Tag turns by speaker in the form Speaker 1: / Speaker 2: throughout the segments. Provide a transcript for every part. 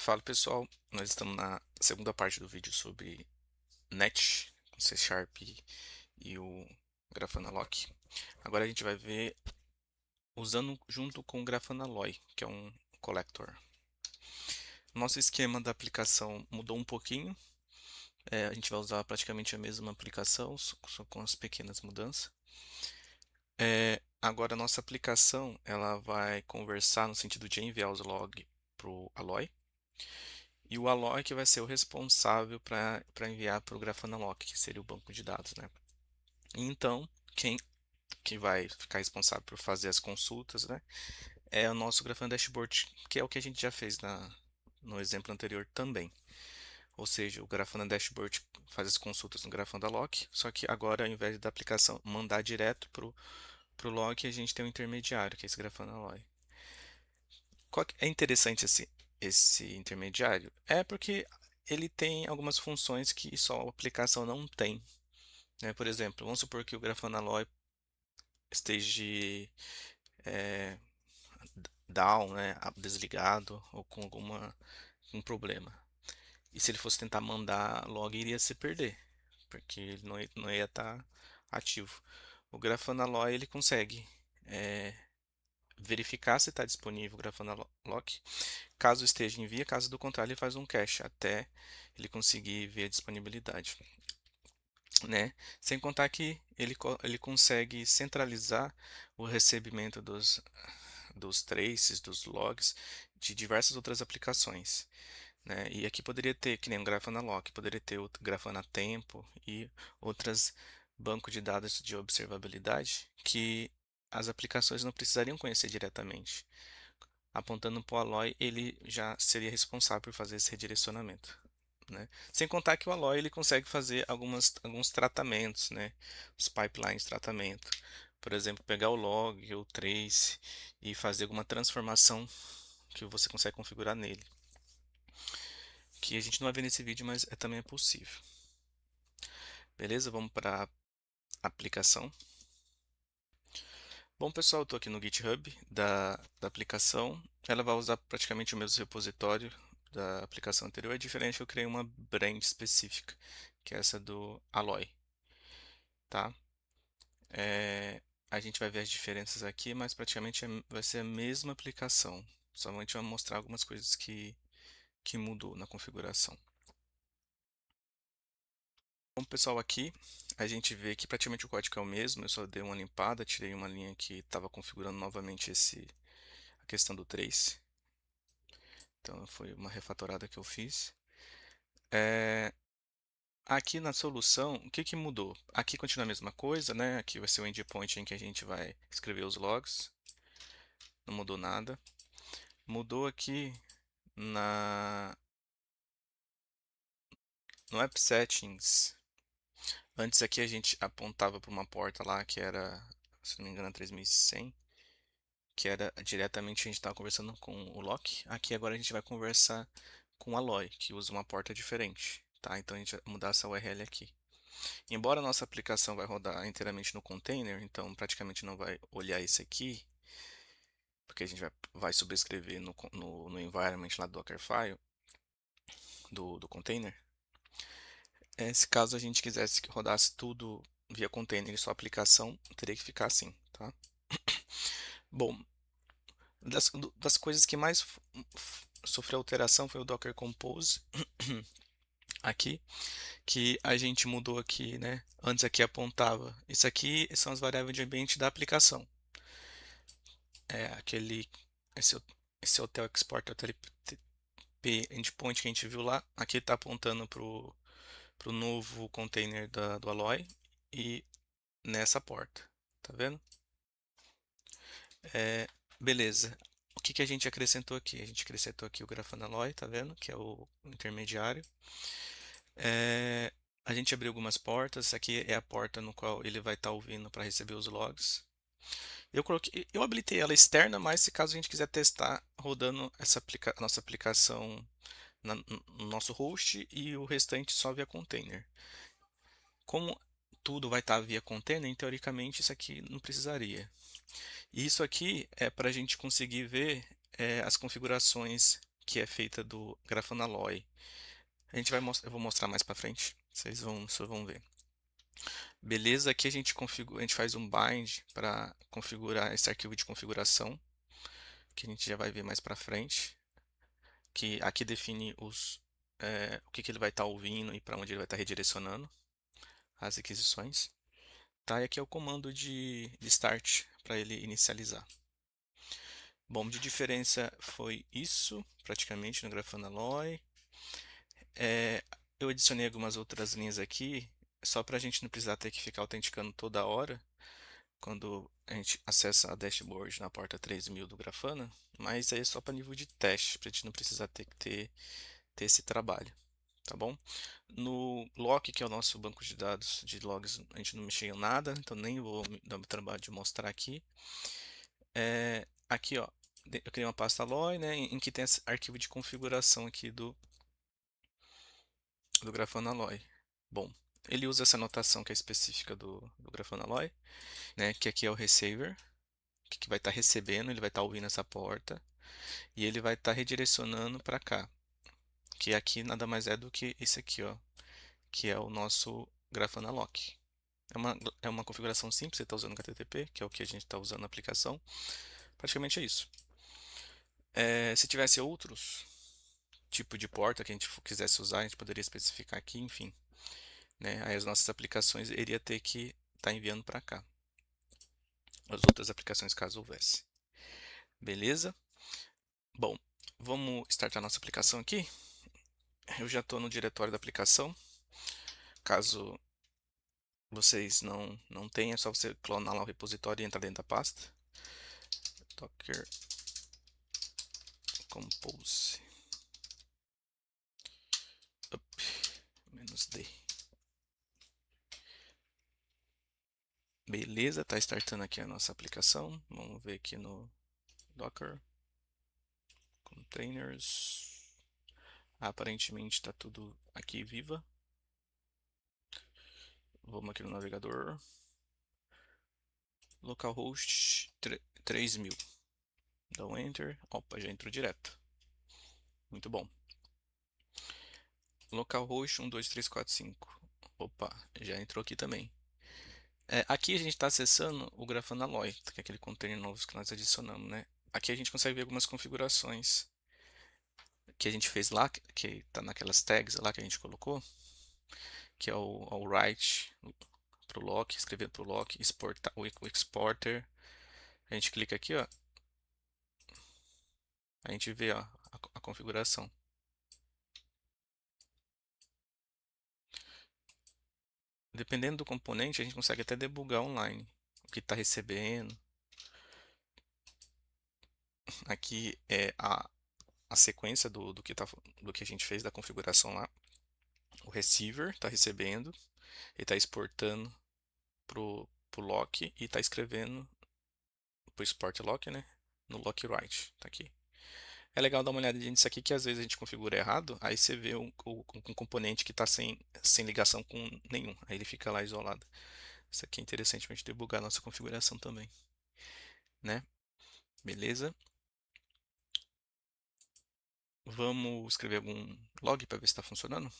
Speaker 1: Fala pessoal, nós estamos na segunda parte do vídeo sobre Net, com C Sharp e o Grafana Lock. Agora a gente vai ver usando junto com o Grafana Alloy, que é um collector. Nosso esquema da aplicação mudou um pouquinho, a gente vai usar praticamente a mesma aplicação, só com as pequenas mudanças. Agora a nossa aplicação ela vai conversar no sentido de enviar os logs para o Alloy. E o Alloy que vai ser o responsável para enviar para o Grafana Lock, que seria o banco de dados, né? Então, quem que vai ficar responsável por fazer as consultas, né? É o nosso Grafana Dashboard, que é o que a gente já fez no exemplo anterior também. Ou seja, o Grafana Dashboard faz as consultas no Grafana Lock, só que agora, ao invés da aplicação mandar direto para o Lock, a gente tem um intermediário, que é esse Grafana Alloy. É interessante esse intermediário? É porque ele tem algumas funções que só a aplicação não tem, né? Por exemplo, vamos supor que o Grafana Alloy esteja é, down, né, desligado ou com um problema. E se ele fosse tentar mandar log, iria se perder, porque ele não ia estar ativo. O Grafana Alloy ele consegue verificar se está disponível o Grafana Lock. Caso esteja em via, caso do contrário, ele faz um cache até ele conseguir ver a disponibilidade, né? Sem contar que ele consegue centralizar o recebimento dos traces, dos logs de diversas outras aplicações, né? E aqui poderia ter, que nem o Grafana Lock, poderia ter o Grafana Tempo e outras bancos de dados de observabilidade que as aplicações não precisariam conhecer diretamente. Apontando para o Alloy, ele já seria responsável por fazer esse redirecionamento, né? Sem contar que o Alloy ele consegue fazer alguns tratamentos, né? Os pipelines de tratamento. Por exemplo, pegar o log, o trace e fazer alguma transformação que você consegue configurar nele. Que a gente não vai ver nesse vídeo, mas também é possível. Beleza? Vamos para a aplicação. Bom, pessoal, eu estou aqui no GitHub da aplicação. Ela vai usar praticamente o mesmo repositório da aplicação anterior. É diferente, eu criei uma brand específica, que é essa do Alloy. Tá? A gente vai ver as diferenças aqui, mas praticamente vai ser a mesma aplicação. Somente vai mostrar algumas coisas que mudou na configuração. Bom, pessoal, aqui a gente vê que praticamente o código é o mesmo. Eu só dei uma limpada, tirei uma linha que estava configurando novamente a questão do trace. Então foi uma refatorada que eu fiz. Aqui na solução, o que mudou? Aqui continua a mesma coisa, né? Aqui vai ser o endpoint em que a gente vai escrever os logs. Não mudou nada. Mudou aqui na no App Settings. Antes aqui a gente apontava para uma porta lá que era, se não me engano, 3100, que era diretamente a gente estava conversando com o Lock. Aqui agora a gente vai conversar com o Alloy, que usa uma porta diferente, tá? Então a gente vai mudar essa URL aqui. Embora a nossa aplicação vai rodar inteiramente no container, então praticamente não vai olhar esse aqui, porque a gente vai subscrever no environment lá do Dockerfile, do container. Se caso a gente quisesse que rodasse tudo via container e sua aplicação, teria que ficar assim, tá? Bom, das coisas que mais sofreu alteração foi o Docker Compose aqui, que a gente mudou aqui, né? Antes aqui apontava, isso aqui são as variáveis de ambiente da aplicação. Esse, esse Hotel Export HTTP Endpoint que a gente viu lá, aqui está apontando para o novo container do Alloy e nessa porta, tá vendo? Beleza. O que a gente acrescentou aqui? A gente acrescentou aqui o Grafana Alloy, tá vendo? Que é o intermediário. A gente abriu algumas portas. Essa aqui é a porta no qual ele vai estar ouvindo para receber os logs. Eu habilitei ela externa, mas se caso a gente quiser testar rodando nossa aplicação no nosso host e o restante só via container. Como tudo vai estar via container, teoricamente isso aqui não precisaria. E isso aqui é para a gente conseguir ver as configurações que é feita do Grafana Alloy. Eu vou mostrar mais para frente, vocês vão ver. Beleza, aqui a gente faz um bind para configurar esse arquivo de configuração, que a gente já vai ver mais para frente, que aqui define o que ele vai estar ouvindo e para onde ele vai estar redirecionando as requisições. Tá, e aqui é o comando de start para ele inicializar. Bom, de diferença foi isso, praticamente, no Grafana Alloy. Eu adicionei algumas outras linhas aqui, só para a gente não precisar ter que ficar autenticando toda hora, quando a gente acessa a dashboard na porta 3000 do Grafana, mas aí é só para nível de teste, para a gente não precisar ter esse trabalho, tá bom? No Lock, que é o nosso banco de dados de logs, a gente não mexeu em nada, então nem vou me dar o trabalho de mostrar aqui. Aqui, ó, eu criei uma pasta Alloy, né, em que tem esse arquivo de configuração aqui do Grafana Alloy. Bom, ele usa essa notação que é específica do Grafana Alloy, né, que aqui é o receiver, que vai estar recebendo, ele vai estar ouvindo essa porta, e ele vai estar redirecionando para cá, que aqui nada mais é do que esse aqui, ó, que é o nosso Grafana Lock. É uma configuração simples, você está usando o HTTP, que é o que a gente está usando na aplicação. Praticamente é isso. Se tivesse outros tipo de porta que a gente quisesse usar, a gente poderia especificar aqui, enfim. Né? Aí as nossas aplicações iria ter que estar enviando para cá. As outras aplicações, caso houvesse. Beleza? Bom, vamos startar nossa aplicação aqui. Eu já estou no diretório da aplicação. Caso vocês não tenham, é só você clonar lá o repositório e entrar dentro da pasta. Docker compose up -d. Beleza, está startando aqui a nossa aplicação. Vamos ver aqui no Docker containers. Aparentemente está tudo aqui viva. Vamos aqui no navegador. Localhost 3000. Dá um enter. Opa, já entrou direto. Muito bom. Localhost 12345. Opa, já entrou aqui também. Aqui a gente está acessando o Grafana Alloy, que é aquele container novo que nós adicionamos, né? Aqui a gente consegue ver algumas configurações que a gente fez lá, que está naquelas tags lá que a gente colocou, que é o write para o lock, escrever para o lock, exportar, o exporter. A gente clica aqui, ó, a gente vê ó, a configuração. Dependendo do componente, a gente consegue até debugar online o que está recebendo. Aqui é a sequência do que a gente fez da configuração lá. O receiver está recebendo, ele está exportando para o lock e está escrevendo para o export lock, né? No lock write, tá aqui. É legal dar uma olhada nisso aqui, que às vezes a gente configura errado, aí você vê um componente que está sem ligação com nenhum, aí ele fica lá isolado. Isso aqui é interessante para a gente debugar a nossa configuração também, né? Beleza? Vamos escrever algum log para ver se está funcionando?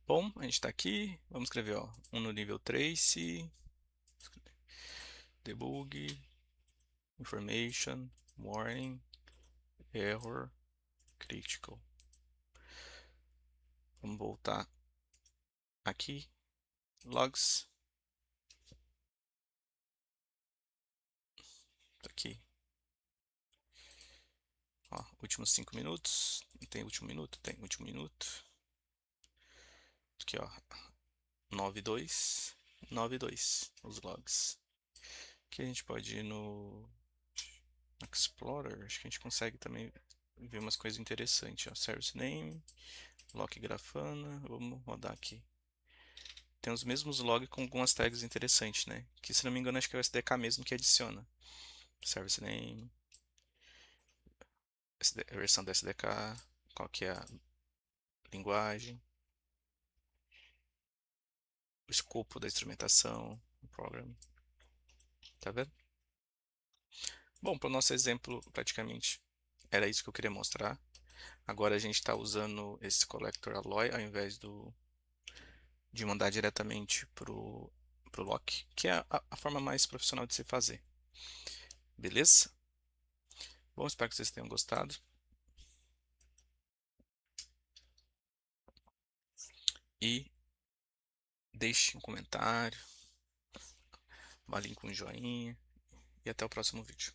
Speaker 1: Bom, a gente está aqui, vamos escrever ó, um no nível trace, debug, information, warning, error, critical. Vamos voltar aqui, logs, tá aqui, ó, últimos 5 minutos, não tem último minuto? Tem último minuto, aqui ó, 9.2, os logs. Aqui a gente pode ir no Explorer, acho que a gente consegue também ver umas coisas interessantes, ó, service name, lock grafana, vamos rodar aqui. Tem os mesmos logs com algumas tags interessantes, né? Que se não me engano acho que é o SDK mesmo que adiciona. Service name, a versão do SDK, qual que é a linguagem, o escopo da instrumentação, o program. Tá vendo? Bom, para o nosso exemplo, praticamente era isso que eu queria mostrar. Agora a gente está usando esse collector alloy ao invés de mandar diretamente pro lock, que é a forma mais profissional de se fazer. Beleza? Bom, espero que vocês tenham gostado. E deixe um comentário, avaliem com um joinha. E até o próximo vídeo.